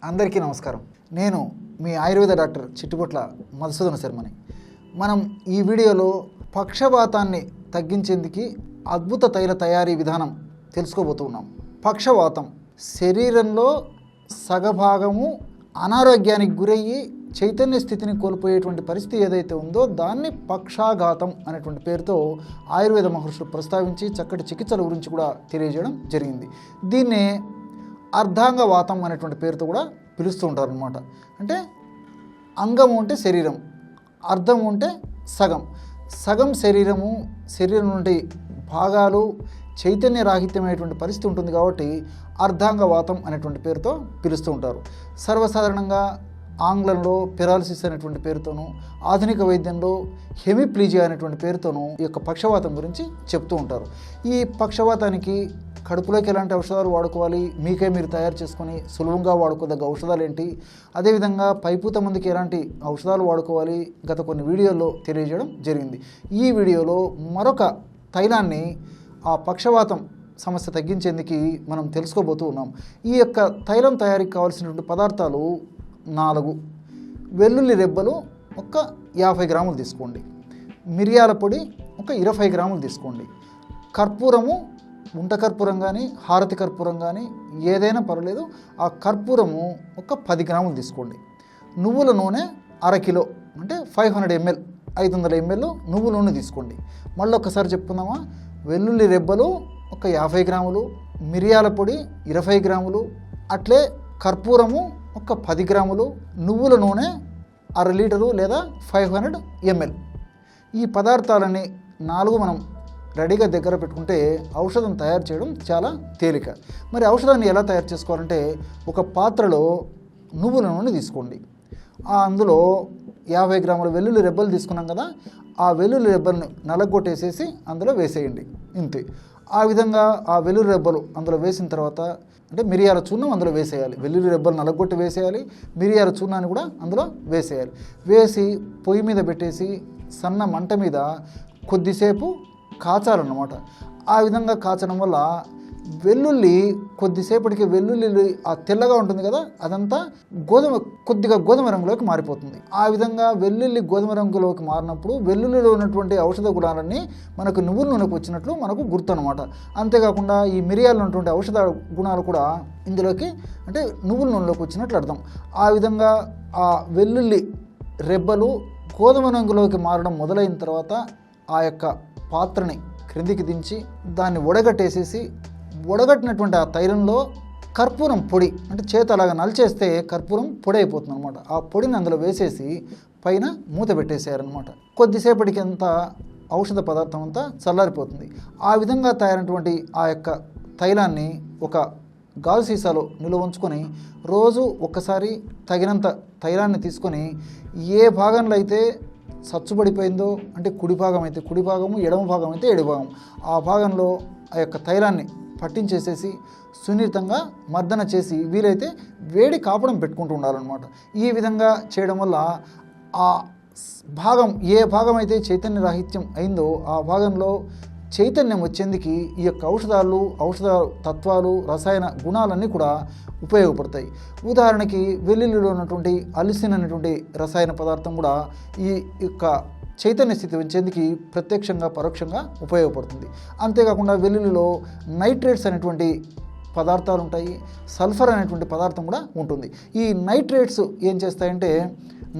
అందరికీ నమస్కారం. నేను మీ ఆయుర్వేద డాక్టర్ చిట్టుపొట్ల మధుసూదన శర్మని. మనం ఈ వీడియోలో పక్షవాతాన్ని తగ్గించేందుకు అద్భుత తైల తయారీ విధానం తెలుసుకోబోతున్నాం. పక్షవాతం శరీరంలో సగభాగము అనారోగ్యానికి గురయ్యి చైతన్య స్థితిని కోల్పోయేటువంటి పరిస్థితి ఏదైతే ఉందో దాన్ని పక్షాఘాతం అనేటువంటి పేరుతో ఆయుర్వేద మహర్షులు ప్రస్తావించి చక్కటి చికిత్సల గురించి కూడా తెలియజేయడం జరిగింది. దీన్నే అర్ధాంగవాతం అనేటువంటి పేరుతో కూడా పిలుస్తూ ఉంటారు అనమాట. అంటే అంగము అంటే శరీరం, అర్ధము అంటే సగం. సగం శరీరం నుండి భాగాలు చైతన్య రాహిత్యమైనటువంటి పరిస్థితి ఉంటుంది కాబట్టి అర్ధాంగవాతం అనేటువంటి పేరుతో పిలుస్తూ ఉంటారు. సర్వసాధారణంగా ఆంగ్లంలో పెరాలసిస్ అనేటువంటి పేరుతోనూ, ఆధునిక వైద్యంలో హెమిప్లీజియా అనేటువంటి పేరుతోనూ ఈ యొక్క పక్షవాతం గురించి చెప్తూ ఉంటారు. ఈ పక్షవాతానికి కడుపులోకి ఎలాంటి ఔషధాలు వాడుకోవాలి, మీకే మీరు తయారు చేసుకొని సులభంగా వాడుకోదగ్గ ఔషధాలు ఏంటి, అదేవిధంగా పైపూత మందికి ఎలాంటి ఔషధాలు వాడుకోవాలి గత కొన్ని వీడియోల్లో తెలియజేయడం జరిగింది. ఈ వీడియోలో మరొక తైలాన్ని ఆ పక్షవాతం సమస్య తగ్గించేందుకు మనం తెలుసుకోబోతూ ఉన్నాం. ఈ యొక్క తైలం తయారీకి కావాల్సినటువంటి పదార్థాలు 4. వెల్లుల్లి రెబ్బలు ఒక 50 గ్రాములు తీసుకోండి. మిరియాల పొడి ఒక 20 గ్రాములు తీసుకోండి. కర్పూరము, ఉంట కర్పూరం కానీ హారతి కర్పూరం కానీ ఏదైనా పర్వాలేదు, ఆ కర్పూరము ఒక 10 గ్రాములు తీసుకోండి. నువ్వుల నూనె 1/2 కిలో అంటే 500 ml 500 ml నువ్వుల నూనె తీసుకోండి. మళ్ళీ ఒకసారి చెప్పుకుందామా. వెల్లుల్లి రెబ్బలు ఒక 50 గ్రాములు, మిరియాల పొడి 20 గ్రాములు, అట్లే కర్పూరము ఒక 10 గ్రాములు, నువ్వుల నూనె 1/2 లీటరు లేదా 500 ml. ఈ పదార్థాలని 4 మనం రెడీగా దగ్గర పెట్టుకుంటే ఔషధం తయారు చేయడం చాలా తేలిక. మరి ఔషధాన్ని ఎలా తయారు చేసుకోవాలంటే ఒక పాత్రలో నువ్వుల నూనె తీసుకోండి. అందులో 50 గ్రాముల వెల్లుల్లి రెబ్బలు తీసుకున్నాం కదా, ఆ వెల్లుల్లి రెబ్బలను నలగొట్టేసేసి అందులో వేసేయండి. ఇంతే. ఆ విధంగా ఆ వెల్లుల్లి రెబ్బలు అందులో వేసిన తర్వాత అంటే మిరియాల చూర్ణం అందులో వేసేయాలి. వెల్లుల్లి రెబ్బలు నలగొట్టి వేసేయాలి, మిరియాల చూర్ణాన్ని కూడా అందులో వేసేయాలి. వేసి పొయ్యి మీద పెట్టేసి సన్న మంట మీద కొద్దిసేపు కాచాలన్నమాట. ఆ విధంగా కాచడం వల్ల వెల్లుల్లి కొద్దిసేపటికి వెల్లుల్లి ఆ తెల్లగా ఉంటుంది కదా, అదంతా కొద్దిగా గోధుమ రంగులోకి మారిపోతుంది. ఆ విధంగా వెల్లుల్లి గోధుమ రంగులోకి మారినప్పుడు వెల్లుల్లిలో ఉన్నటువంటి ఔషధ గుణాలన్నీ మనకు నువ్వుల నూనెకు వచ్చినట్లు మనకు గుర్తు అనమాట. అంతేకాకుండా ఈ మిరియాలు ఉన్నటువంటి ఔషధ గుణాలు కూడా ఇందులోకి అంటే నువ్వుల నూనెలోకి వచ్చినట్లు అర్థం. ఆ విధంగా ఆ వెల్లుల్లి రెబ్బలు గోధుమ రంగులోకి మారడం మొదలైన తర్వాత ఆ యొక్క పాత్రని క్రిందికి దించి దాన్ని వడగట్టేసేసి వడగట్టినటువంటి ఆ తైలంలో కర్పూరం పొడి అంటే చేత అలాగా నలిచేస్తే కర్పూరం పొడి అయిపోతుంది అనమాట. ఆ పొడిని అందులో వేసేసి పైన మూత పెట్టేసేయారనమాట. కొద్దిసేపటికి అంతా ఔషధ పదార్థం అంతా చల్లారిపోతుంది. ఆ విధంగా తయారైనటువంటి ఆ యొక్క తైలాన్ని ఒక గాజు సీసాలో నిల్వ ఉంచుకొని రోజు ఒక్కసారి తగినంత తైలాన్ని తీసుకొని ఏ భాగంలో అయితే సచ్చుబడిపోయిందో అంటే కుడి భాగం అయితే కుడి భాగము, ఎడమ భాగం అయితే ఎడమ భాగం, ఆ భాగంలో ఆ యొక్క తైలాన్ని పట్టించేసేసి సున్నితంగా మర్దన చేసి వీలైతే వేడి కాపడం పెట్టుకుంటూ ఉండాలన్నమాట. ఈ విధంగా చేయడం వల్ల ఆ భాగం ఏ భాగం అయితే చైతన్య రాహిత్యం అయిందో ఆ భాగంలో చైతన్యం వచ్చేందుకు ఈ యొక్క ఔషధ తత్వాలు, రసాయన గుణాలన్నీ కూడా ఉపయోగపడతాయి. ఉదాహరణకి వెల్లుల్లిలో ఉన్నటువంటి అలిసిన్ అనేటువంటి రసాయన పదార్థం కూడా ఈ యొక్క చైతన్య స్థితి వచ్చేందుకు ప్రత్యక్షంగా పరోక్షంగా ఉపయోగపడుతుంది. అంతేకాకుండా వెల్లుల్లిలో నైట్రేట్స్ అనేటువంటి పదార్థాలు ఉంటాయి, సల్ఫర్ అనేటువంటి పదార్థం కూడా ఉంటుంది. ఈ నైట్రేట్స్ ఏం చేస్తాయంటే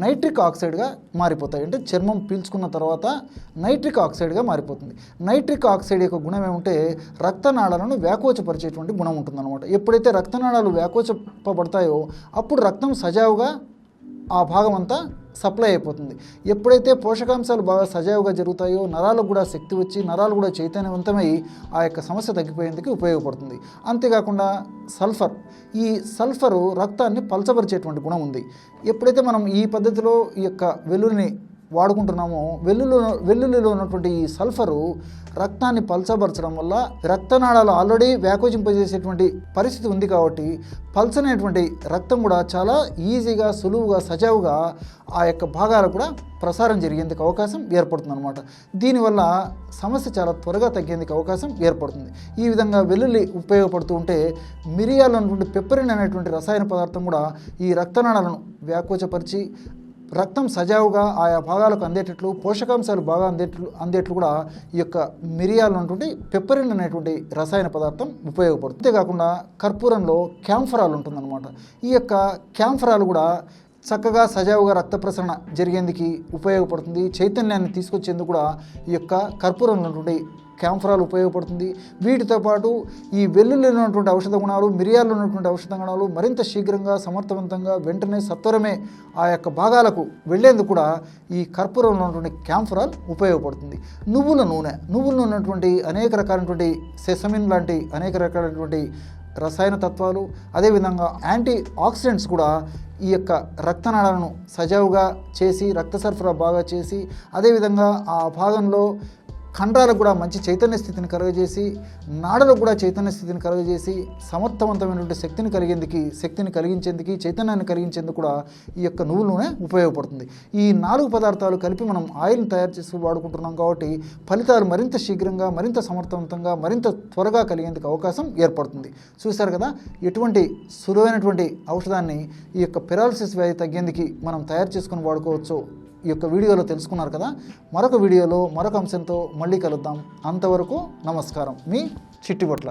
నైట్రిక్ ఆక్సైడ్గా మారిపోతాయి. అంటే చర్మం పీల్చుకున్న తర్వాత నైట్రిక్ ఆక్సైడ్గా మారిపోతుంది. నైట్రిక్ ఆక్సైడ్ యొక్క గుణం ఏమంటే రక్తనాళాలను వ్యాకోచపరిచేటువంటి గుణం ఉంటుందన్నమాట. ఎప్పుడైతే రక్తనాళాలు వ్యాకోచపడతాయో అప్పుడు రక్తం సజావుగా ఆ భాగం అంతా సప్లై అయిపోతుంది. ఎప్పుడైతే పోషకాంశాలు బాగా సజావుగా జరుగుతాయో నరాలకు కూడా శక్తి వచ్చి నరాలు కూడా చైతన్యవంతమై ఆ యొక్క సమస్య తగ్గిపోయేందుకు ఉపయోగపడుతుంది. అంతేకాకుండా ఈ సల్ఫరు రక్తాన్ని పలచబరిచేటువంటి గుణం ఉంది. ఎప్పుడైతే మనం ఈ పద్ధతిలో ఈ యొక్క వెల్లుల్లిని వాడుకుంటున్నామో వెల్లుల్లిలో ఉన్నటువంటి ఈ సల్ఫరు రక్తాన్ని పల్చబరచడం వల్ల రక్తనాళాలు ఆల్రెడీ వ్యాకోచింపజేసేటువంటి పరిస్థితి ఉంది కాబట్టి పల్చనేటువంటి రక్తం కూడా చాలా ఈజీగా సులువుగా సజావుగా ఆ యొక్క భాగాలకు కూడా ప్రసారం జరిగేందుకు అవకాశం ఏర్పడుతుంది అనమాట. దీనివల్ల సమస్య చాలా త్వరగా తగ్గేందుకు అవకాశం ఏర్పడుతుంది. ఈ విధంగా వెల్లుల్లి ఉపయోగపడుతూ ఉంటే మిరియాలు అనేటువంటి పెప్పరిన్ అనేటువంటి రసాయన పదార్థం కూడా ఈ రక్తనాళాలను వ్యాకోచపరిచి రక్తం సజావుగా ఆయా భాగాలకు అందేటట్లు పోషకాంశాలు బాగా అందేట్లు కూడా ఈ యొక్క మిరియాలు ఉన్నటువంటి పెప్పరిన్ అనేటువంటి రసాయన పదార్థం ఉపయోగపడుతుంది. అంతేకాకుండా కర్పూరంలో క్యాంఫరాల్ ఉంటుందన్నమాట. ఈ యొక్క క్యాంఫరాల్ కూడా చక్కగా సజావుగా రక్త ప్రసరణ జరిగేందుకు ఉపయోగపడుతుంది. చైతన్యాన్ని తీసుకొచ్చేందుకు కూడా ఈ యొక్క కర్పూరంలో ఉన్నటువంటి క్యాంఫరాల్ ఉపయోగపడుతుంది. వీటితో పాటు ఈ వెల్లుల్లిలో ఉన్నటువంటి ఔషధ గుణాలు, మిరియాల్లో ఉన్నటువంటి ఔషధ గుణాలు మరింత శీఘ్రంగా సమర్థవంతంగా వెంటనే సత్వరమే ఆ యొక్క భాగాలకు వెళ్లేందుకు కూడా ఈ కర్పూరంలో ఉన్నటువంటి క్యాంఫరాల్ ఉపయోగపడుతుంది. నువ్వుల నూనె ఉన్నటువంటి అనేక రకాలైనటువంటి సెసమిన్ లాంటి అనేక రకాలైనటువంటి రసాయన తత్వాలు, అదేవిధంగా యాంటీ ఆక్సిడెంట్స్ కూడా ఈ యొక్క రక్తనాళాలను సజావుగా చేసి రక్త సరఫరా బాగా చేసి అదేవిధంగా ఆ భాగంలో కండరాలకు కూడా మంచి చైతన్య స్థితిని కలుగజేసి నాడులకు కూడా చైతన్య స్థితిని కలుగజేసి సమర్థవంతమైనటువంటి శక్తిని కలిగించేందుకు చైతన్యాన్ని కలిగించేందుకు కూడా ఈ యొక్క నువ్వుల నూనె ఉపయోగపడుతుంది. ఈ 4 పదార్థాలు కలిపి మనం ఆయిల్ని తయారు చేసి వాడుకుంటున్నాం కాబట్టి ఫలితాలు మరింత శీఘ్రంగా మరింత సమర్థవంతంగా మరింత త్వరగా కలిగేందుకు అవకాశం ఏర్పడుతుంది. చూశారు కదా, ఎటువంటి సులువైనటువంటి ఔషధాన్ని ఈ యొక్క పెరాలసిస్ వ్యాధి తగ్గేందుకు మనం తయారు చేసుకొని వాడుకోవచ్చు ఈ యొక్క వీడియోలో తెలుసుకున్నారు కదా. మరొక వీడియోలో మరొక అంశంతో మళ్ళీ కలుద్దాం. అంతవరకు నమస్కారం. మీ చిట్టిబొట్ల.